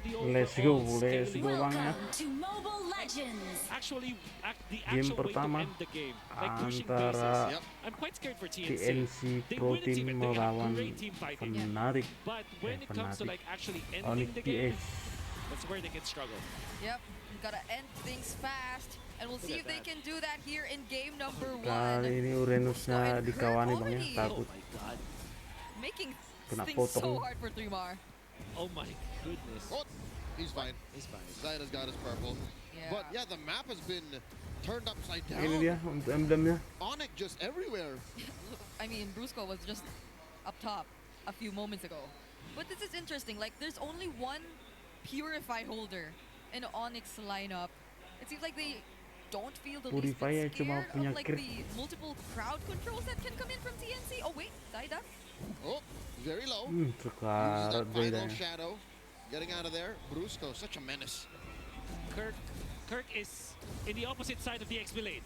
the Let's overall go scaling. banget. Welcome to Mobile Legends. Actually, the Game actual way to pertama end the game, like pushing bases. antara Yep. I'm quite scared for TNC. TNC They Pro win it even. Team They have melawan great team fighting. Fnatic. But when it comes to like actually Onyx ending the game, PS. that's where they can struggle. Yep, you gotta end things fast. And we'll see Look if at they that. can do that here in game number Kali 1. ini Uranusnya And dikawani Kurt bang ya, already- takut. Oh my god. Making Kena things so potong. hard for 3mar. Oh my goodness. Oh, he's fine. He's fine. Zayda's got his purple. Yeah. But yeah, the map has been turned upside Ini down. dia untuk emblemnya. Onyx just everywhere. I mean, Brusco was just up top a few moments ago. But this is interesting. Like, there's only one Purify holder in Onyx lineup. It seems like they don't feel the least Purify ya bit cuma scared punya of like crit. the multiple crowd controls that can come in from TNC. Oh wait, Zayda. Oh, very low. Uses Sekarat that final Zaydanya. shadow. Getting out of there. Brusco, such a menace. Kirk is in the opposite side of the XP lane.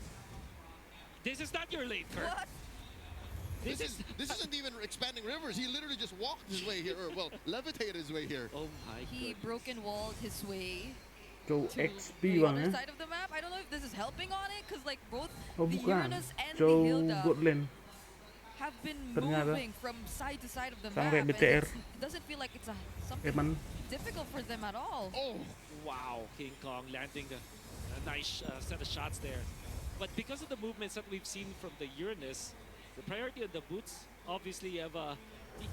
This is not your lane, Kirk. What? This isn't even expanding rivers. He literally just walked his way here, or well, levitated his way here. Oh my He goodness. broken walled his way Cow to XP the bang other ya. side of the map. I don't know if this is helping on it, because like both Oh the bukan. Uranus and Cow the Hilda bot lane. have been Ternyata. moving from side to side of the Sampai map. And BTR. it doesn't feel like it's something Eman. difficult for them at all. Oh, Wow, King Kong landing a nice set of shots there. But because of the movements that we've seen from the Uranus, the priority on the boots, obviously you have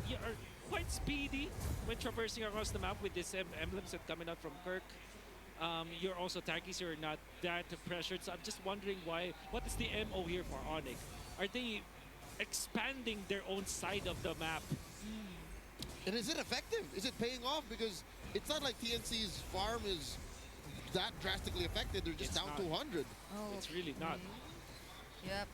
you are quite speedy when traversing across the map with these emblems that coming out from Kirk. You're also tanky, so you're not that pressured. So I'm just wondering what is the MO here for Onyx? Are they expanding their own side of the map? and is it effective? Is it paying off? Because it's not like TNC's farm is that drastically affected. They're just It's down not. 200. Oh, It's really not. Yep.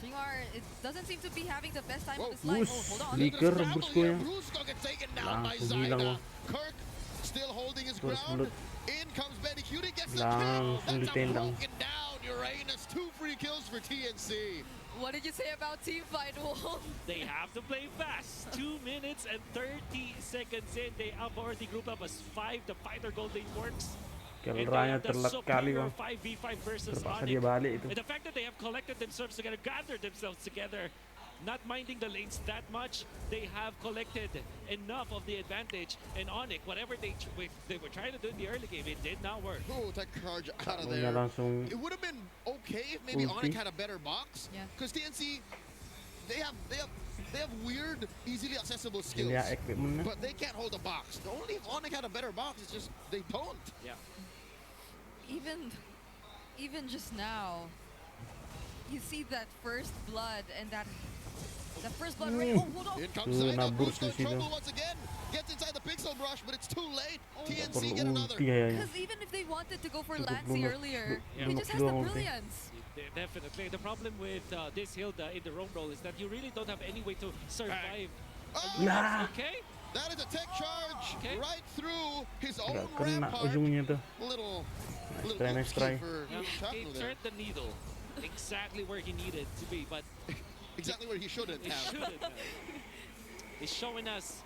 3mar, it doesn't seem to be having the best time Whoa. of his life. Whoosh. Oh, hold on. Leak. Look at Liker, the scramble Brusco here. ya. Brusco gets taken down by Langsung hilang Zayda. loh. Kirk still holding his Terus ground. mulut. In comes Benny Cutie, gets the kill. Langsung That's a ditendang. broken down Uranus. 2 free kills for TNC. What did you say about team fight, Wolf? They have to play fast. 2 minutes and 30 seconds in. They have already grouped up as 5. The fighter gold lane works. And they Kelranya have the terlek kali superior bang. 5v5 versus Terpaksa Onyx. dia balik itu. And the fact that they have collected themselves together, gathered themselves together, not minding the lanes that much, they have collected enough of the advantage. And Onyx, whatever they were trying to do in the early game, it did not work. Oh, tech charge out of Takutnya there. langsung It would have been okay if maybe Ulti. Onyx had a better box. Yeah. Because TNC, they have weird, easily accessible skills. ini ya equipmentnya. But they can't hold a box. Only if Onyx had a better box, it's just they don't. Yeah. Even just now, you see that first blood and that first blood rain. Oh, hold on. In comes Tuh, Zayda. nabur Brusco in di situ. trouble once again. Gets inside the pixel brush, but it's too late. Nggak TNC perlu get another. ulti kayaknya. Because even if they wanted to go for Cukup Lancy lunok- earlier, Yeah. he just has lunok the doang ulti. brilliance. Definitely. The problem with this Hilda in the roam role is that you really don't have any way to survive. Oh, Nah. Okay? that is a tech charge Okay. right through his own Nggak kena rampart. ujungnya tuh. Little Nice try. for Yeah, he Chapno there. turned the needle exactly where he needed to be, but Exactly where he shouldn't it have. shouldn't have. He's showing us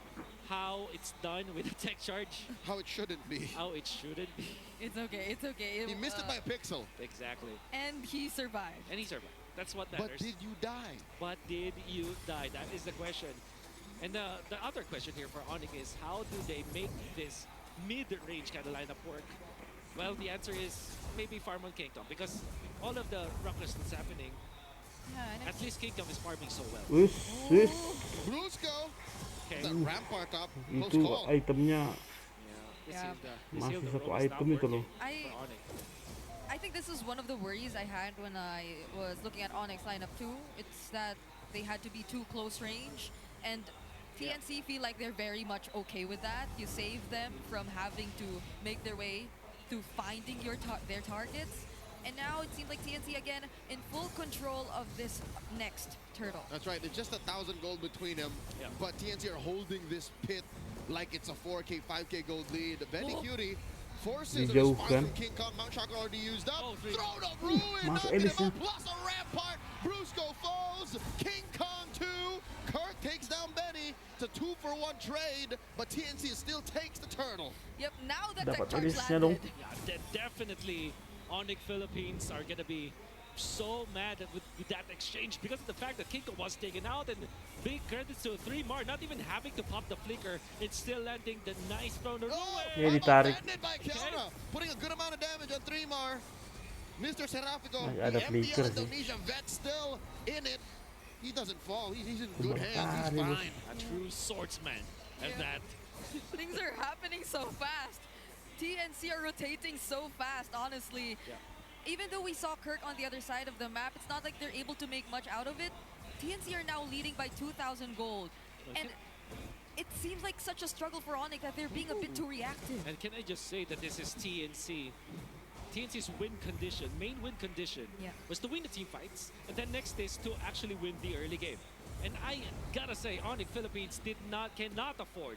how it's done with a tech charge, How it shouldn't be. how it shouldn't be. It's okay. It's okay. He missed it by a pixel. Exactly. And he survived. And he survived. That's what But matters. did you die? But did you die? That is the question. And the other question here for Onyx is how do they make this mid-range kind of lineup work? Well, the answer is maybe farm on Kingdom because all of the ruckus that's happening, Yeah, and at least Kingdom is farming so well. Wis, wis. Brusco, Okay. that rampart up, close Itu call. itemnya This Yeah. Hilda, Masih satu roam is not item itu loh. working for Onyx. I think this is one of the worries I had when I was looking at Onyx lineup too. It's that they had to be too close range, and TNC feel like they're very much okay with that. You save them from having to make their way to finding their targets. And now it seems like TNC again in full control of this next turtle. That's right. There's just 1,000 gold between them. Yeah. But TNC are holding this pit like it's a 4K, 5K gold lead. Benny Oh. Cutie Forces a response Dijauhkan. from King Kong. Mount Chakra already used up. Oh, three. Throne of Ruin, Masuk knocking him Edison. out, plus a Rampart. Brusco falls. King Kong 2. Kirk takes down Benny. It's a 2-for-1 trade, but TNC still takes the turtle. Yep, now that Dapat tech charge Edisonnya dong. landed. Yeah, definitely Onyx Philippines are gonna be so mad with that exchange because of the fact that Kinko was taken out, and big credits to 3mar not even having to pop the flicker. It's still landing the nice Throne of Oh, Yeah, Ruin. ditarik. abandoned by Kiara, putting a good amount of damage on 3mar. Mr. Serafico, Ay, ada the flicker MPL sih. Indonesia vet still in it. He doesn't fall. He's in good Kebakar hands. He's ini. fine. A true swordsman and Yeah. that. Things are happening so fast. TNC are rotating so fast, honestly. Yeah. Even though we saw Kirk on the other side of the map, it's not like they're able to make much out of it. TNC are now leading by 2,000 gold. And it seems like such a struggle for Onyx that they're being a bit too reactive. And can I just say that this is TNC. TNC's win condition, main win condition, Yeah. was to win the team fights, and then next is to actually win the early game. And I gotta say, Onyx Philippines cannot afford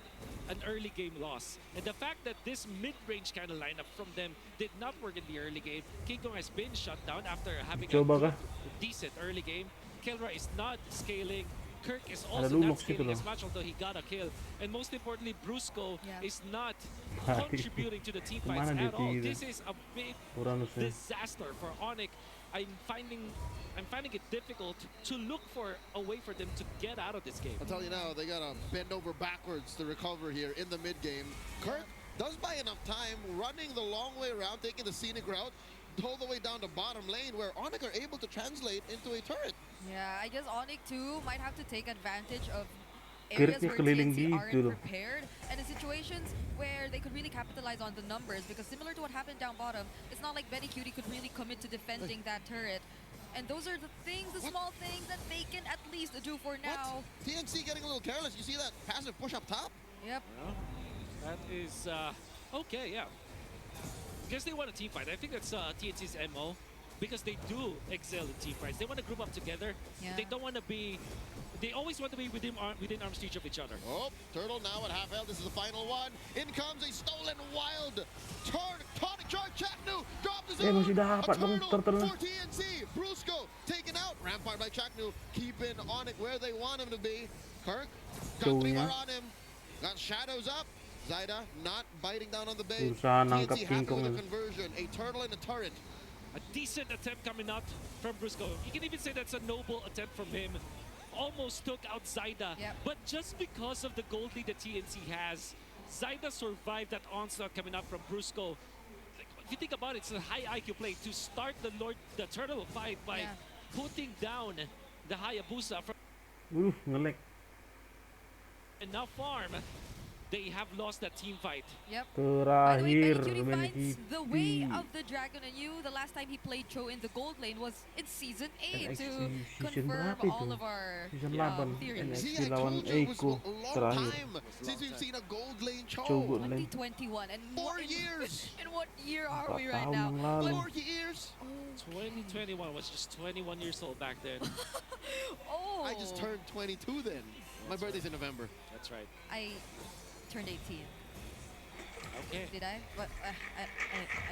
an early game loss. And the fact that this mid-range kind of lineup from them did not work in the early game, King Kong has been shut down after having a Coba good, kah? decent early game. Kelra is not scaling. Kirk is Ada also Lumok not situ scaling loh. as much, although he got a kill. And most importantly, Brusco Yeah. is not Hai. contributing to the team fights Kemana dia at all. tinggi This is a big Uranusnya. disaster for Onyx. I'm finding it difficult to look for a way for them to get out of this game. I'll tell you now, they got to bend over backwards to recover here in the mid game. Kirk does buy enough time, running the long way around, taking the scenic route, all the way down to bottom lane, where Onyx are able to translate into a turret. Yeah, I guess Onyx too might have to take advantage of Kirk areas nih where keliling TNC aren't gitu loh. prepared and in situations where they could really capitalize on the numbers, because similar to what happened down bottom, it's not like Benny Cutie could really commit to defending that turret. And those are the things, the What? small things that they can at least do for now. What? TNC getting a little careless. You see that passive push up top? Yep. Well, that is okay, yeah. Because they want a team fight. I think that's TNC's MO. Because they do excel in team fights. They want to group up together. Yeah. They don't want to be. They always want to be within arm's reach of each other. Oh, Turtle now at half health. This is the final one. In comes a stolen wild. Tonic charge. Chaknu dropped his Masih own. dapat A dong turtle turtle-nya. for TNC. Brusco taken out. Rampart by Chaknu. Keeping Onyx where they want him to be. Kirk got Jauhnya. 3 on him. Got shadows up. Zaida not biting down on the bait. Berusaha nangkap TNC King happy with Kong. the conversion. A turtle and a turret. A decent attempt coming out from Brusco. You can even say that's a noble attempt from him. Almost took out Zaida. Yep. But just because of the gold lead that TNC has, Zaida survived that onslaught coming out from Brusco. Like, if you think about it, it's a high IQ play to start the turtle fight by Yeah. putting down the Hayabusa from Ngelek. and now farm. They have lost that team fight. Yep. By the way, Benny Terakhir Cutie Benny finds the way Kitty. of the Dragon, and the last time he played Cho in the gold lane was in season 8 to Season confirm berapa all itu? of our Season Yeah. 8 theories. See, NXT I lawan told you it was Eiko a long terakhir. time since we've seen a gold lane Cho Cho. good lane. 2021, and 4 years. in what year are 4 we right tahun now? yang lalu. 4 years. 2021 was just 21 years old back then. Oh, I just turned 22 then. My birthday's in November. That's right. I turned 18. Okay. Did I? But I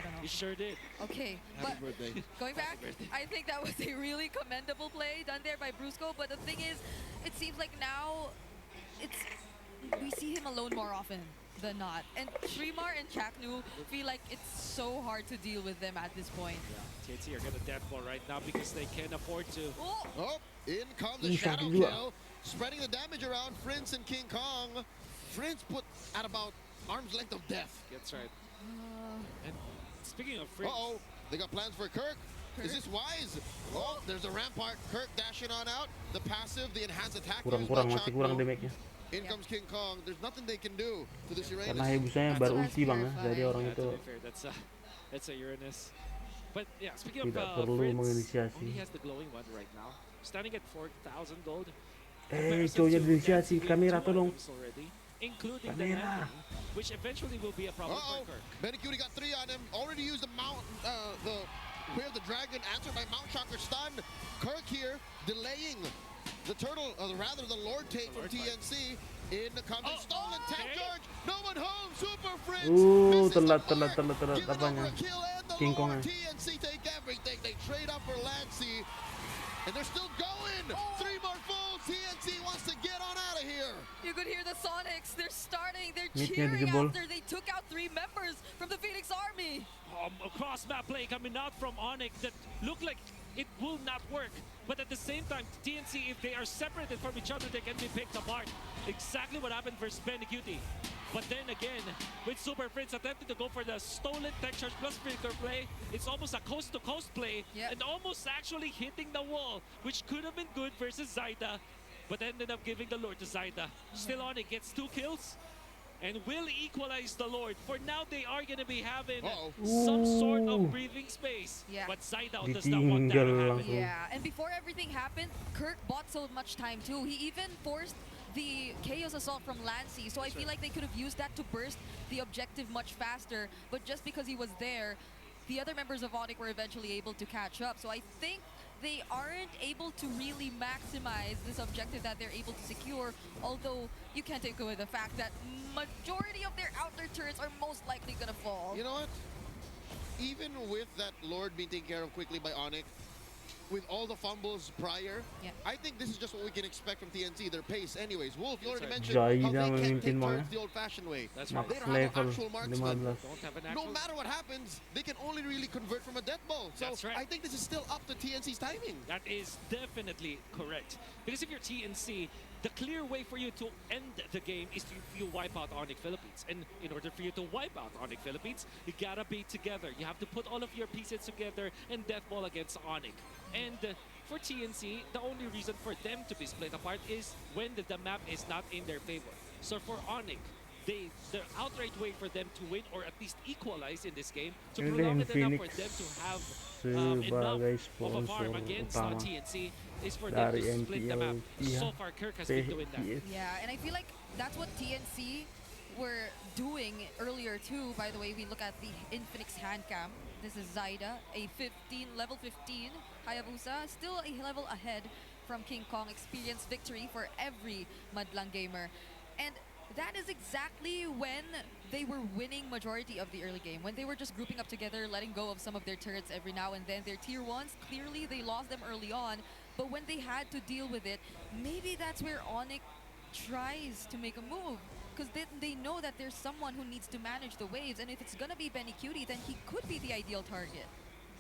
don't know. You sure did. Okay, Happy but birthday. going back, birthday. I think that was a really commendable play done there by Brusco. But the thing is, it seems like now we see him alone more often than not. And Srimar and Chaknu feel like it's so hard to deal with them at this point. Yeah, TNC are gonna deathball right now because they can't afford to. Oh, Oh, in comes the Ih, shadow sakit juga. kill. Spreading the damage around Prince and King Kong. Prince put at about arm's length of death. That's right. And speaking of Fritz, Uh-oh, they got plans for Kirk. Is this wise? Oh, there's a Rampart. Kirk dashing on out. The passive, the enhanced attack. used by Kurang masih kurang Chaknu. damage-nya. In comes King Kong. There's nothing they can do to this Karena Uranus. Hebusanya That's baru a- ulti bang ya. That's Jadi orang yeah, itu to be fair, that's a Uranus. But yeah, speaking of tidak perlu Fritz, menginisiasi. he has the glowing one right now, standing at 4,000 gold. Cowoknya diinisiasi. Kamera tolong. Already, including the Kamera. landing, which eventually will be a problem Uh-oh. for Kirk. Benny Cutie got 3 on him. Already used the mount, the Queer of the Dragon answered by Mount Chakra stun. Kirk here delaying the turtle, or rather the Lord take from Lord fight. TNC. In comes a stolen tech okay. charge. No one home. Super Prince. Ooh, misses the telat, mark. telat Giving apanya? over a kill and the King Kong Lord. ya? TNC take everything. They trade up for Lancey. And they're still going. 3 more falls. TNC wants to get on out of here. You could hear the Sonics. They're starting. They're Mid-nya cheering dijebol. after they took out 3 members from the Phoenix Army. A cross-map play coming out from Onyx that look like it will not work. But at the same time, TNC, if they are separated from each other, they can be picked apart. Exactly what happened versus Benny Cutie. But then again, with Super Prince attempting to go for the stolen tech charge plus filter play, it's almost a coast-to-coast play Yep. and almost actually hitting the wall, which could have been good versus Zaida, but ended up giving the Lord to Zaida. Still on it, gets 2 kills and will equalize the Lord. For now, they are going to be having some sort Ooh. of breathing space, Yeah. but Zaida does not want that to Ditinggal happen. langsung. Yeah, and before everything happened, Kirk bought so much time too. He even forced the Chaos Assault from Lancey, so I feel like they could have used that to burst the objective much faster, but just because he was there, the other members of Onyx were eventually able to catch up. So I think they aren't able to really maximize this objective that they're able to secure, although you can't take away the fact that majority of their outer turrets are most likely gonna fall. You know what? Even with that Lord being taken care of quickly by Onyx, with all the fumbles prior, Yeah. I think this is just what we can expect from TNC, their pace. Anyways, Wolf, you already right. mentioned how Zaida they can't memimpin take mga. turns the old-fashioned way. That's Max right. They don't have an level actual marksman. 15. Don't have an No actual... matter what happens, they can only really convert from a death ball. So That's right. I think this is still up to TNC's timing. That is definitely correct. Because if you're TNC, the clear way for you to end the game is if you wipe out Onyx Philippines. And in order for you to wipe out Onyx Philippines, you gotta be together. You have to put all of your pieces together and death ball against Onyx. And for TNC, the only reason for them to be split apart is when the map is not in their favor. So for Onyx, the outright way for them to win or at least equalize in this game, to Yun prolong din, it enough for Phoenix them to have sebagai enough of a sponsor farm against utama TNC is for them dari to split the map. MPL So far, Kirk has been doing that. PES. Yeah, and I feel like that's what TNC were doing earlier too. By the way, we look at the Infinix hand cam. This is Zaida, a level 15 Hayabusa, still a level ahead from King Kong. Experience victory for every Madlang gamer. And that is exactly when they were winning majority of the early game, when they were just grouping up together, letting go of some of their turrets every now and then. Their tier 1s, clearly they lost them early on, but when they had to deal with it, maybe that's where Onyx tries to make a move, because then they know that there's someone who needs to manage the waves, and if it's gonna be Benny Cutie, then he could be the ideal target.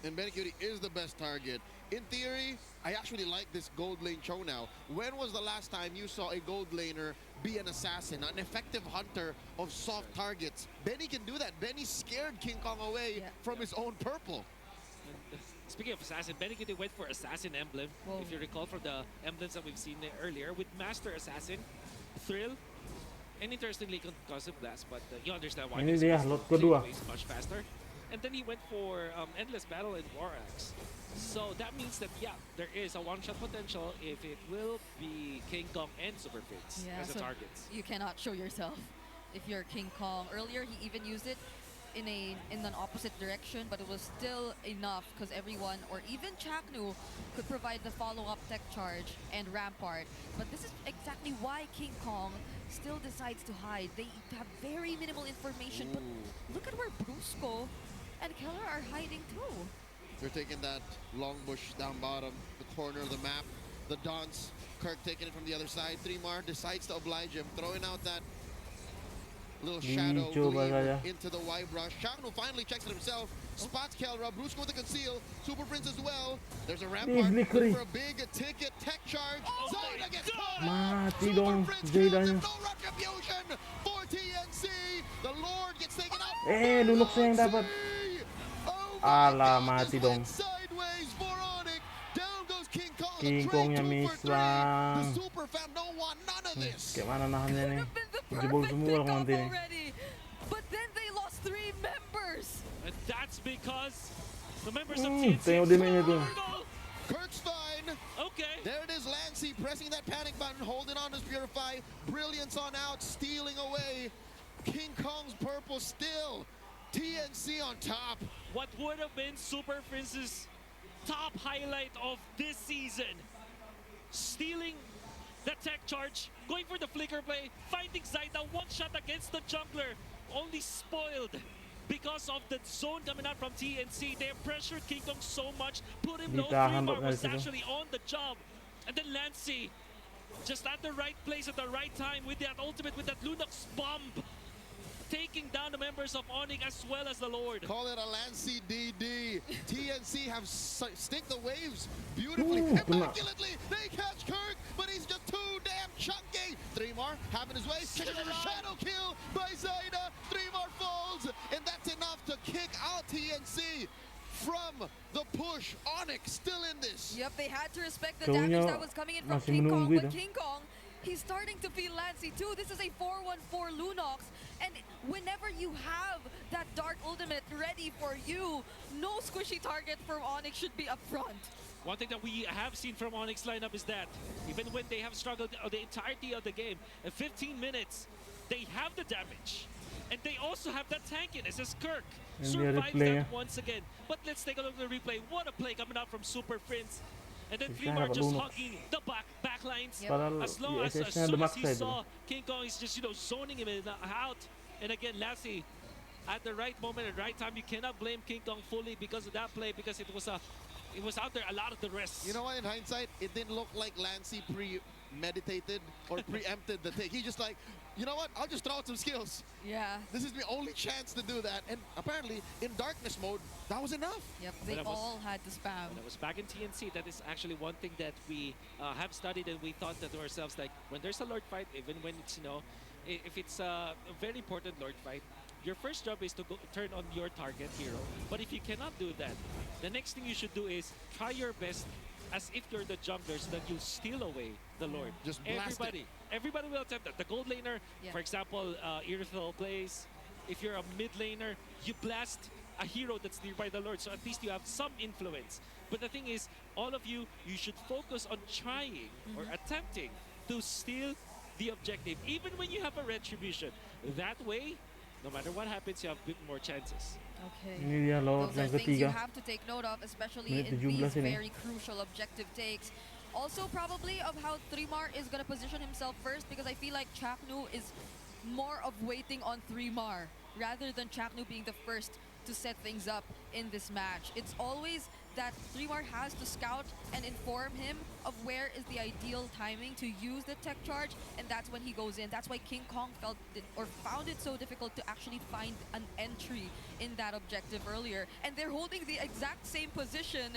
And Benny Cutie is the best target. In theory, I actually like this gold lane show now. When was the last time you saw a gold laner be an assassin, an effective hunter of soft targets? Benny can do that. Benny scared King Kong away Yeah. from his own purple. Speaking of Assassin, Benny Cutie went for Assassin emblem. Whoa. If you recall from the emblems that we've seen earlier, with Master Assassin, Thrill, and interestingly Concussive Blast, but you understand why. Ini because dia, his lot clear kedua. ways much faster. And then he went for Endless Battle and War Axe. So that means that, yeah, there is a one-shot potential if it will be King Kong and Super Fits as the so targets. you cannot show yourself if you're King Kong. Earlier, he even used it in an opposite direction, but it was still enough because everyone, or even Chaknu, could provide the follow-up tech charge and Rampart. But this is exactly why King Kong still decides to hide. They have very minimal information, but look at where Brusco and Keller are hiding too. They're taking that long bush down bottom, the corner of the map. The Dons, Kirk taking it from the other side. Three-Mar decides to oblige him, throwing out that little shadow Coba gleam saya. into the Y brush. Chaknu finally checks it himself. Spots Kelra. Brusco with the conceal. Super Prince as well. There's a Rampart Flickery. for a big ticket tech charge. Zaida gets caught. Mati Super dong Prince kills him. Zaidanya. No retribution for TNC. The Lord gets taken out. Lunox yang dapat. Oh Alah, my God, mati this dong. went sideways for Onyx. Down goes King Kong. King The Kongnya trade 2 for 3. mislang. The Super Fam don't want none of this. Kayak mana nahannya nih? Could have been the Jebol perfect semua pickoff nanti nih. already. But then they lost 3 members. And that's because the members of Tengok TNC... damage-nya tuh. Kirk's fine. Okay. There it is, Lancey pressing that panic button, holding on to his Purify. Brilliance on out, stealing away. King Kong's purple still. TNC on top. What would have been Super Prince's top highlight of this season, stealing That tech charge, going for the flicker play, finding Zaida, one shot against the jungler, only spoiled because of the zone coming out from TNC. They have pressured King Kong so much, put him low. Ditahan Freemar ba was guys ito? actually on the job. And then Lancy, just at the right place at the right time with that ultimate, with that Lunox bomb, taking down the members of Onyx as well as the Lord. Call it a Lancy DD. TNC have stick the waves beautifully. Ooh, Immaculately, they catch Kirk, but he's just too damn chunky. 3 more having his way. Shadow kill by Zaida. 3 more falls, and that's enough to kick out TNC from the push. Onyx still in this. Yep, they had to respect the Showing damage niya that was coming in from masih King Kong, menunggu but itu. King Kong, he's starting to feel Lancy too. This is a 4-1-4 Lunox, and whenever you have that Dark Ultimate ready for you, no squishy target from Onyx should be up front. One thing that we have seen from Onyx lineup is that even when they have struggled the entirety of the game, in 15 minutes, they have the damage. And they also have that tankiness as Kirk And the survives replay, that once again. But let's take a look at the replay. What a play coming out from Super Prince. And then Siya Freemar just Lunox. hugging the backlines. Yep. Padahal As long as USS niya soon as he backside. saw King Kong is just, zoning him in, out. And again, Lassie, at the right moment, at the right time, you cannot blame King Kong fully because of that play, because it was out there a lot of the rest. You know what, in hindsight, it didn't look like Lancy premeditated or preempted the take. He just like, you know what, I'll just throw out some skills. Yeah. This is my only chance to do that. And apparently, in darkness mode, that was enough. Yep, they that was- all had to spam. When I was back in TNC, that is actually one thing that we have studied, and we thought that to ourselves, like, when there's a Lord fight, even when it's, if it's a very important Lord fight, your first job is to turn on your target hero. But if you cannot do that, the next thing you should do is try your best as if you're the jungler so that you steal away the Lord. Just blast it. Everybody will attempt that. The gold laner, Yeah. for example, Irithel plays. If you're a mid laner, you blast a hero that's nearby the Lord, so at least you have some influence. But the thing is, all of you should focus on trying or attempting to steal the objective, even when you have a retribution. That way, no matter what happens, you have a bit more chances. Okay. Ini dia lawak Those are yang things you ketiga. have to take note of, especially Menit in 17 these ini. very crucial objective takes. Also, probably of how Trimar is going to position himself first, because I feel like Chaknu is more of waiting on Trimar rather than Chaknu being the first to set things up in this match. It's always that Trimar has to scout and inform him of where is the ideal timing to use the tech charge, and that's when he goes in. That's why King Kong felt it, or found it so difficult to actually find an entry in that objective earlier. And they're holding the exact same position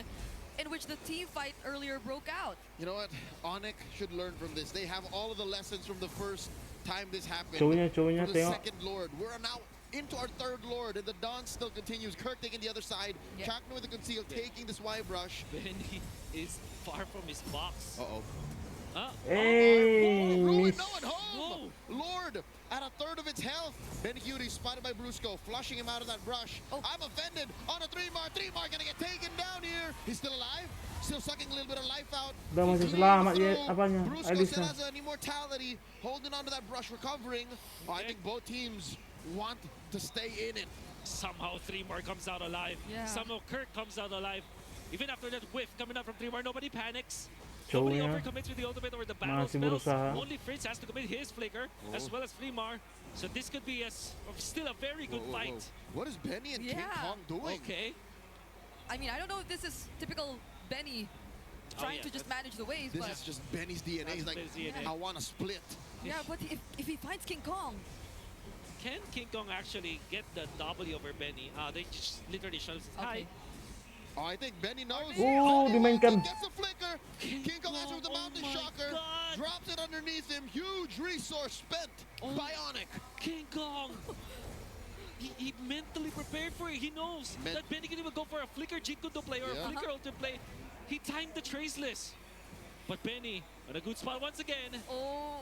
in which the team fight earlier broke out. You know what? Onyx should learn from this. They have all of the lessons from the first time this happened. Show niya, For the tengok. second Lord. We're now into our third Lord, and the dance still continues. Kirk taking the other side. Yeah. Chaknu with the conceal, taking this Y brush. Benny is far from his box. Uh-oh. Hey, Ruin miss. no one home! Lord, at a third of its health. Benny Cutie spotted by Brusco, flushing him out of that brush. Oh. I'm offended on a 3-mar. 3-mar gonna get taken down here. He's still alive. Still sucking a little bit of life out. Dah masih He's selamat bleeding dia, through. apanya, Brusco Alice still na. has an immortality, holding onto that brush, recovering. I think both teams want to stay in it. Somehow 3-mar comes out alive. Yeah. Somehow Kirk comes out alive. Even after that whiff coming out from 3-mar, nobody panics. Show Nobody niya. overcommits with the ultimate or the battle Masih spells. berusaha. Only Fritz has to commit his flicker, as well as 3-mar. So this could be still a very good Whoa, whoa, fight. whoa. What is Benny and King Yeah. Kong doing? Okay. I mean, I don't know if this is typical Benny trying yeah, to just that's- manage the waves, This but is just Benny's DNA. He's That's like, Benny's DNA. I want to split. yeah, but if he finds King Kong, Can King Kong actually get the W over Benny? They just literally shows hi. Okay. Oh, I think Benny knows. Oh, dimainkan. Gets a flicker. King Kong answers with the Oh Mountain my Shocker. God. Drops it underneath him. Huge resource spent by Onyx. King Kong! he mentally prepared for it. He knows Men- that Benny can even go for a flicker Jinkundo play or Yeah. a flicker ultimate play. He timed the traceless. But Benny on a good spot once again. oh,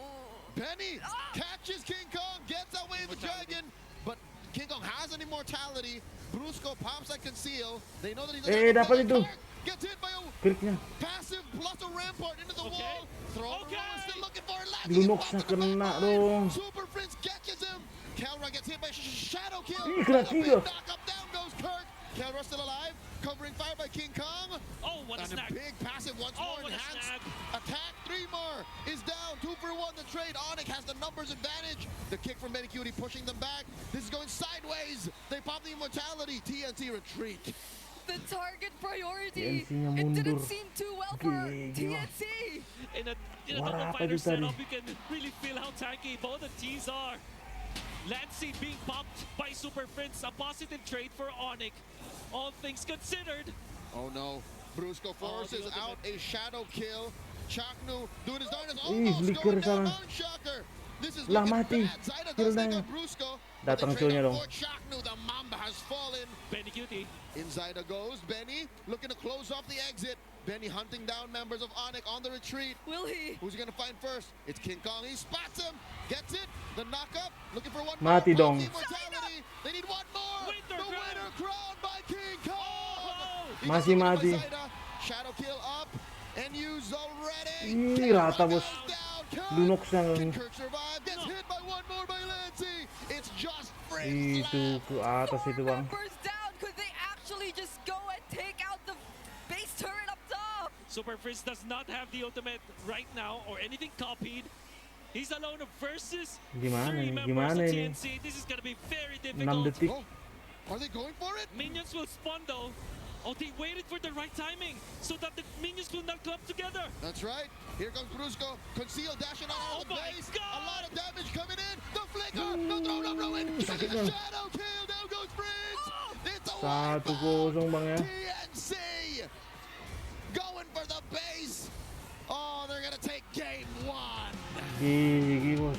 Benny catches King Kong, gets away the Immortality. dragon, but King Kong has an immortality. Brusco pops that conceal. They know that he's dapat itu. Gets hit by a Klik niya. passive plus a rampart into the Okay. wall. Throw Okay. still looking for it. Lands Lunox it, na pops the kena back dong. Super Prince catches him. Kelra gets hit by Shadow Kill. Ih, kena The big tiga. knock up, down goes Kirk. Kelra still alive. covering fire by King Kong. Oh, what a And a snag. big passive once Oh, more what a enhanced. snag. Attack, 3 more is down. 2 for 1 the trade. Onyx has the numbers advantage. The kick from Benicute pushing them back. This is going sideways. They pop the immortality. TNT retreat. The target priority. TNC-nya It didn't mundur. seem too well for Gila. TNC. In a Wah, double apa fighter itu tadi? setup, you can really feel how tanky both the teams are. Lancey being popped by Super Prince, a positive trade for Onyx. All things considered. Oh no. Brusco forces the out a shadow kill. Chaknu doing his darndest. Ih, Almost flicker going down sana. Mount Shocker. This is Lah, looking mati. bad. Zaida Kill does na take yun. out Brusco. Datang But they trade kill niya out dong. for Chaknu. The Mamba has fallen. Benny Cutie. In Zaida goes. Benny looking to close off the exit. Benny hunting down members of Onyx on the retreat. Will he? Who's he gonna find first? It's King Kong. He spots him. Gets it. The knock-up. Looking for one Mati more. dong. Pops the immortality. They need one more. Winter The crown. winner crown by King Kong. Oh! He Masih got mati. by Zaida. Shadow kill up and used already. Ih, King rata, Kong bos. down. Kurt. Lunok siya Can ng Kurt survive? Gets hit by one more by Lancey. It's just free itu slap. ke atas itu bang. Members down. Could they actually just go and take out the base turret up top? Super Prince does not have the ultimate right now or anything copied. He's alone versus Gimana 3 nih? members Gimana of ini? TNC. This is gonna be very 6 difficult. detik. Oh, are they going for it? Minions will spawn though. Oh, they waited for the right timing so that the minions will not clump together. That's right. Here comes Brusco. Conceal, dashing out Oh of the my base. God! A lot of damage coming in. The flicker. The throw, no ruin. sakit The bang. shadow kill. Down goes Prince. It's a 1-0 bang ya. TNC going for the base. Oh, they're gonna take game 1. Gigi bos.